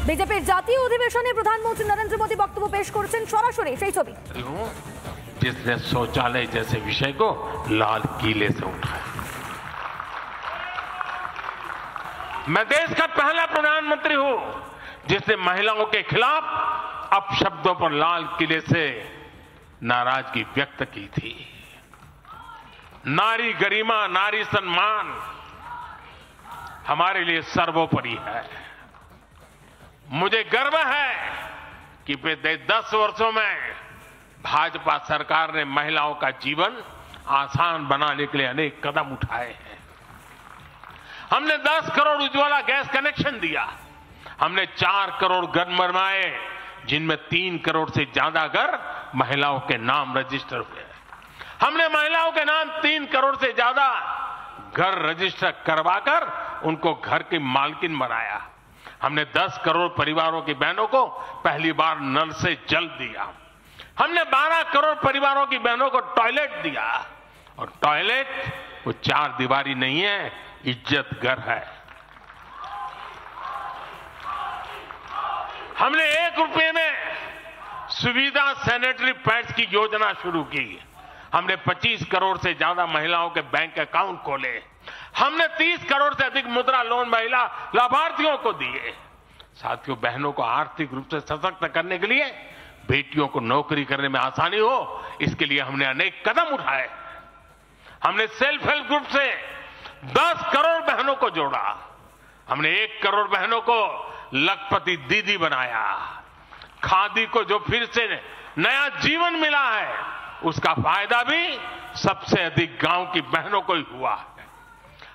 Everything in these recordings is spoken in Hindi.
বিজেপির জাতীয় অধিবেশনে প্রধানমন্ত্রী নরেন্দ্র মোদী বক্তব্য পেশ করেছেন সরাসরি সেই ছবি। जिसने शौचालय जैसे विषय को लाल किले से उठाया। मैं देश का पहला प्रधानमंत्री हूं जिसने महिलाओं के खिलाफ अपशब्दों पर लाल किले से नाराजगी व्यक्त की थी। नारी गरिमा, नारी सम्मान हमारे लिए सर्वोपरि है। मुझे गर्व है कि पिछले 10 वर्षों में भाजपा सरकार ने महिलाओं का जीवन आसान बनाने के लिए अनेक कदम उठाए हैं। हमने 10 करोड़ उज्ज्वला गैस कनेक्शन दिया। हमने 4 करोड़ घर बनवाए, जिनमें 3 करोड़ से ज्यादा घर महिलाओं के नाम रजिस्टर हुए। हमने महिलाओं के नाम 3 करोड़ से ज्यादा घर रजिस्टर करवाकर उनको घर की मालकिन बनाया। हमने 10 करोड़ परिवारों की बहनों को पहली बार नल से जल दिया। हमने 12 करोड़ परिवारों की बहनों को टॉयलेट दिया। और टॉयलेट वो 4 दीवारी नहीं है, इज्जत घर है। हमने 1 रुपए में सुविधा सैनिटरी पैड्स की योजना शुरू की। हमने 25 करोड़ से ज्यादा महिलाओं के बैंक अकाउंट खोले। हमने 30 करोड़ से अधिक मुद्रा लोन महिला लाभार्थियों को दिए। साथियों, बहनों को आर्थिक रूप से सशक्त करने के लिए, बेटियों को नौकरी करने में आसानी हो, इसके लिए हमने अनेक कदम उठाए। हमने सेल्फ हेल्प ग्रुप से 10 करोड़ बहनों को जोड़ा। हमने 1 करोड़ बहनों को लखपति दीदी बनाया। खादी को जो फिर से नया जीवन मिला है, उसका फायदा भी सबसे अधिक गांव की बहनों को ही हुआ है।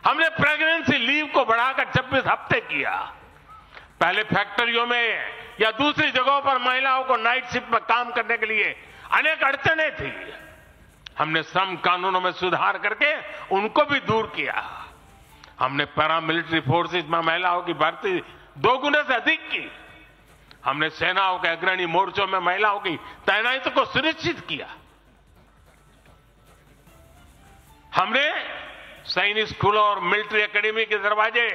हमने प्रेगनेंसी लीव को बढ़ाकर 26 हफ्ते किया। पहले फैक्ट्रियों में या दूसरी जगहों पर महिलाओं को नाइट शिफ्ट में काम करने के लिए अनेक अड़चनें थी। हमने श्रम कानूनों में सुधार करके उनको भी दूर किया। हमने पैरामिलिट्री फोर्सेस में महिलाओं की भर्ती 2 गुने से अधिक की। हमने सेनाओं के अग्रणी मोर्चों में महिलाओं की तैनाती को सुनिश्चित किया। हमने सैनिक स्कूलों और मिलिट्री एकेडमी के दरवाजे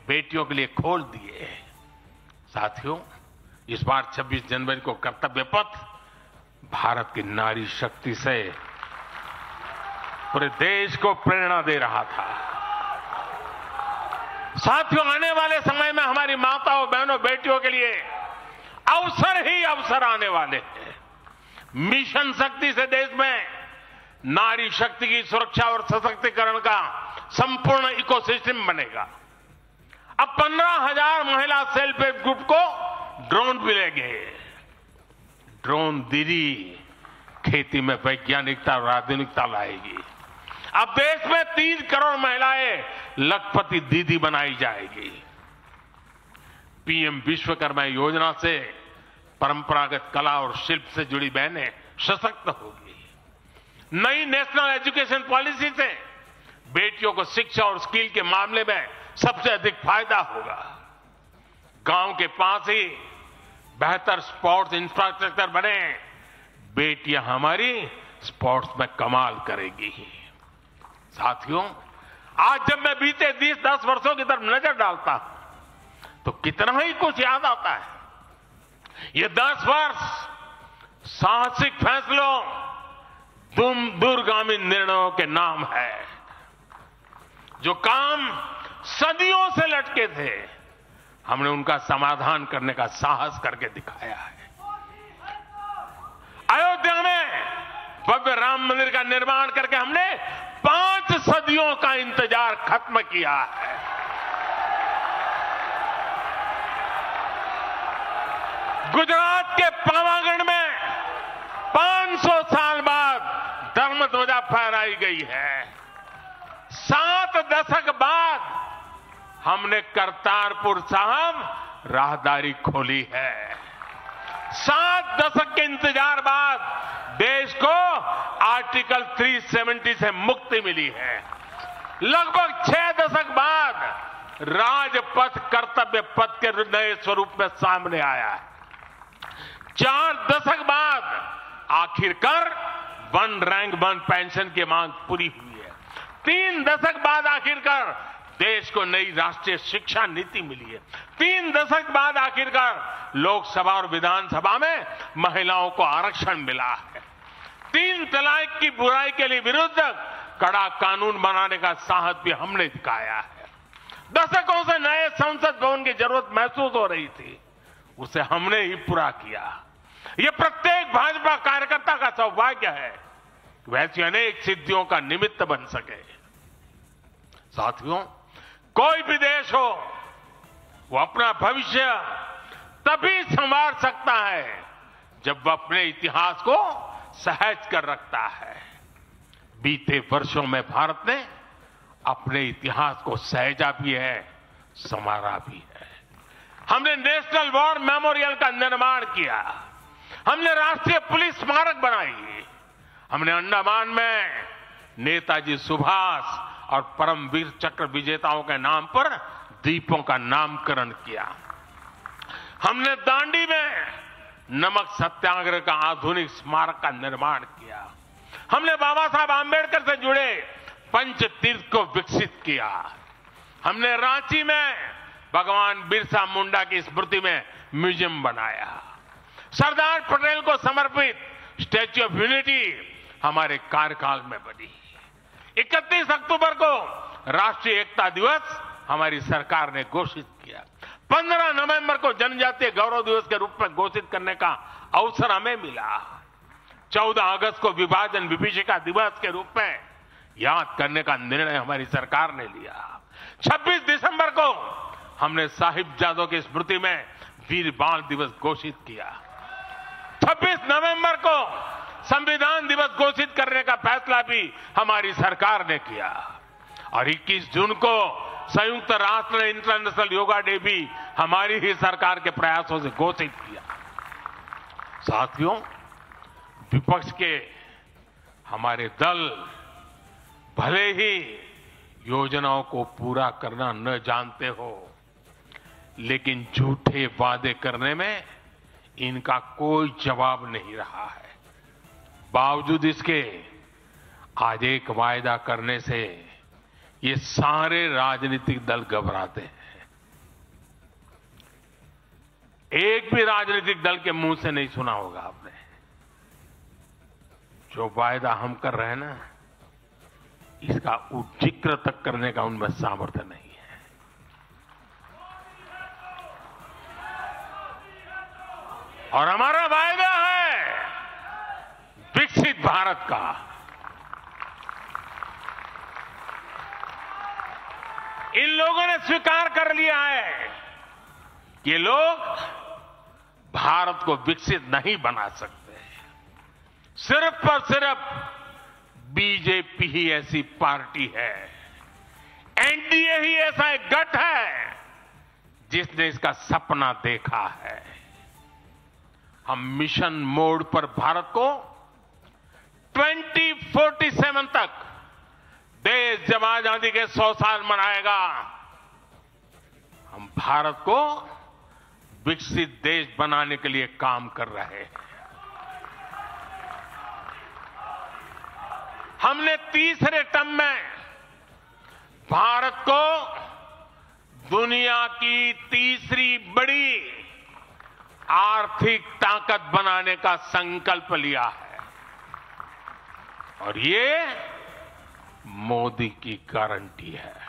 बेटियों के लिए खोल दिए। साथियों, इस बार 26 जनवरी को कर्तव्य पथ भारत की नारी शक्ति से पूरे देश को प्रेरणा दे रहा था। साथियों, आने वाले समय में हमारी माताओं, बहनों, बेटियों के लिए अवसर ही अवसर आने वाले हैं। मिशन शक्ति से देश में नारी शक्ति की सुरक्षा और सशक्तिकरण का संपूर्ण इकोसिस्टम बनेगा। अब 15,000 महिला सेल्फ हेल्प ग्रुप को ड्रोन मिलेंगे। ड्रोन दीदी खेती में वैज्ञानिकता और आधुनिकता लाएगी। अब देश में 3 करोड़ महिलाएं लखपति दीदी बनाई जाएगी। पीएम विश्वकर्मा योजना से परंपरागत कला और शिल्प से जुड़ी बहनें सशक्त होगी। नई नेशनल एजुकेशन पॉलिसी से बेटियों को शिक्षा और स्किल के मामले में सबसे अधिक फायदा होगा। गांव के पास ही बेहतर स्पोर्ट्स इंफ्रास्ट्रक्चर बने, बेटियां हमारी स्पोर्ट्स में कमाल करेगी। साथियों, आज जब मैं बीते 10 वर्षों की तरफ नजर डालता हूं तो कितना ही कुछ याद आता है। ये 10 वर्ष साहसिक फैसलों, दूरगामी निर्णयों के नाम है। जो काम सदियों से लटके थे, हमने उनका समाधान करने का साहस करके दिखाया है। अयोध्या में भव्य राम मंदिर का निर्माण करके हमने 5 सदियों का इंतजार खत्म किया है। गुजरात के पावागढ़ में 500 साल बाद धर्म ध्वजा फहराई गई है। 7 दशक बाद हमने करतारपुर साहिब राहदारी खोली है। 7 दशक के इंतजार बाद देश को आर्टिकल 370 से मुक्ति मिली है। लगभग 6 दशक बाद राजपथ कर्तव्य पथ के नए स्वरूप में सामने आया है। 4 दशक बाद आखिरकार 1 रैंक 1 पेंशन की मांग पूरी हुई है। 3 दशक बाद आखिरकार देश को नई राष्ट्रीय शिक्षा नीति मिली है। 3 दशक बाद आखिरकार लोकसभा और विधानसभा में महिलाओं को आरक्षण मिला है। 3 तलाक की बुराई के लिए विरुद्ध कड़ा कानून बनाने का साहस भी हमने दिखाया है। दशकों से नए संसद भवन की जरूरत महसूस हो रही थी, उसे हमने ही पूरा किया। यह प्रत्येक भाजपा कार्यकर्ता का सौभाग्य है, वैसी अनेक सिद्धियों का निमित्त बन सके। साथियों, कोई भी देश हो, वो अपना भविष्य तभी संवार सकता है जब वह अपने इतिहास को सहज कर रखता है। बीते वर्षों में भारत ने अपने इतिहास को सहेजा भी है, संवारा भी है। हमने नेशनल वॉर मेमोरियल का निर्माण किया, हमने राष्ट्रीय पुलिस स्मारक बनाई, हमने अंडमान में नेताजी सुभाष और परमवीर चक्र विजेताओं के नाम पर द्वीपों का नामकरण किया। हमने दांडी में नमक सत्याग्रह का आधुनिक स्मारक का निर्माण किया। हमने बाबा साहब आंबेडकर से जुड़े पंच तीर्थ को विकसित किया। हमने रांची में भगवान बिरसा मुंडा की स्मृति में म्यूजियम बनाया। सरदार पटेल को समर्पित स्टैच्यू ऑफ यूनिटी हमारे कार्यकाल में बनी। 31 अक्टूबर को राष्ट्रीय एकता दिवस हमारी सरकार ने घोषित किया। 15 नवंबर को जनजातीय गौरव दिवस के रूप में घोषित करने का अवसर हमें मिला। 14 अगस्त को विभाजन विभीषिका दिवस के रूप में याद करने का निर्णय हमारी सरकार ने लिया। 26 दिसंबर को हमने साहिबजादों की स्मृति में वीर बाल दिवस घोषित किया। 26 नवंबर को संविधान दिवस घोषित करने का फैसला भी हमारी सरकार ने किया और 21 जून को संयुक्त राष्ट्र इंटरनेशनल योगा डे भी हमारी ही सरकार के प्रयासों से घोषित किया। साथियों, विपक्ष के हमारे दल भले ही योजनाओं को पूरा करना न जानते हो, लेकिन झूठे वादे करने में इनका कोई जवाब नहीं रहा है। बावजूद इसके आज एक वायदा करने से ये सारे राजनीतिक दल घबराते हैं। एक भी राजनीतिक दल के मुंह से नहीं सुना होगा आपने, जो वायदा हम कर रहे हैं ना, इसका जिक्र तक करने का उनमें सामर्थ्य नहीं है। और हमारा वायदा है विकसित भारत का। इन लोगों ने स्वीकार कर लिया है कि ये लोग भारत को विकसित नहीं बना सकते। सिर्फ और सिर्फ बीजेपी ही ऐसी पार्टी है, एनडीए ही ऐसा एक गठ है जिसने इसका सपना देखा है। हम मिशन मोड पर भारत को 2047 तक देश जब आजादी के 100 साल मनाएगा, हम भारत को विकसित देश बनाने के लिए काम कर रहे हैं। हमने तीसरे टर्म में भारत को दुनिया की तीसरी बड़ी आर्थिक ताकत बनाने का संकल्प लिया है और ये मोदी की गारंटी है।